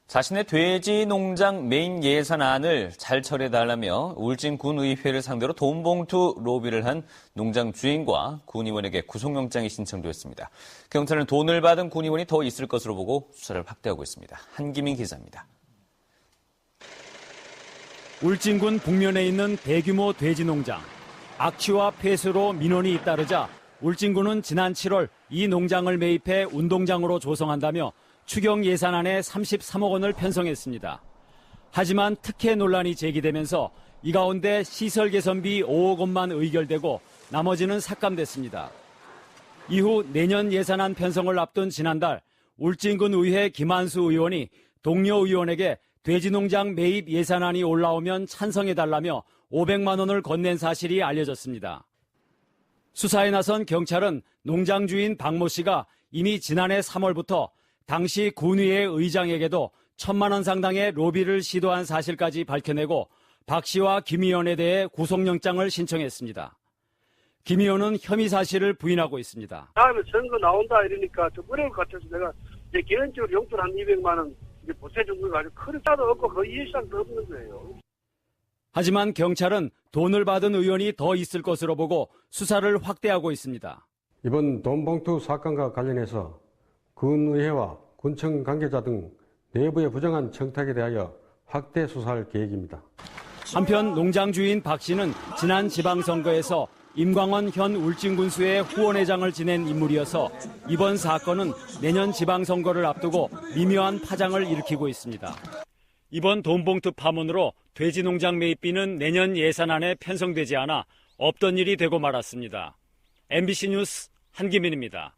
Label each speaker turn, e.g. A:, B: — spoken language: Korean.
A: 자신의 돼지 농장 메인 예산안을 잘 처리해달라며 울진군의회를 상대로 돈봉투 로비를 한 농장 주인과 군의원에게 구속영장이 신청되었습니다. 경찰은 돈을 받은 군의원이 더 있을 것으로 보고 수사를 확대하고 있습니다. 한기민 기자입니다.
B: 울진군 북면에 있는 대규모 돼지 농장. 악취와 폐수로 민원이 잇따르자 울진군은 지난 7월 이 농장을 매입해 운동장으로 조성한다며 추경 예산안에 33억 원을 편성했습니다. 하지만 특혜 논란이 제기되면서 이 가운데 시설 개선비 5억 원만 의결되고 나머지는 삭감됐습니다. 이후 내년 예산안 편성을 앞둔 지난달 울진군 의회 김한수 의원이 동료 의원에게 돼지농장 매입 예산안이 올라오면 찬성해달라며 500만 원을 건넨 사실이 알려졌습니다. 수사에 나선 경찰은 농장 주인 박모 씨가 이미 지난해 3월부터 당시 군의회 의장에게도 1,000만 원 상당의 로비를 시도한 사실까지 밝혀내고 박 씨와 김 의원에 대해 구속영장을 신청했습니다. 김 의원은 혐의 사실을 부인하고 있습니다.
C: 다음에 선거 나온다 이러니까 좀 어려울 것 같아서 내가 이제 개인적으로 용돈 한 200만 원 보태 준 거 가지고 큰 차도 없고 거의 예산도 없는 거예요.
B: 하지만 경찰은 돈을 받은 의원이 더 있을 것으로 보고 수사를 확대하고 있습니다.
D: 이번 돈봉투 사건과 관련해서 군의회와 군청 관계자 등 내부의 부정한 청탁에 대하여 확대 수사할 계획입니다.
B: 한편 농장 주인 박 씨는 지난 지방선거에서 임광원 현 울진군수의 후원회장을 지낸 인물이어서 이번 사건은 내년 지방선거를 앞두고 미묘한 파장을 일으키고 있습니다. 이번 돈봉투 파문으로 돼지농장 매입비는 내년 예산안에 편성되지 않아 없던 일이 되고 말았습니다. MBC 뉴스 한기민입니다.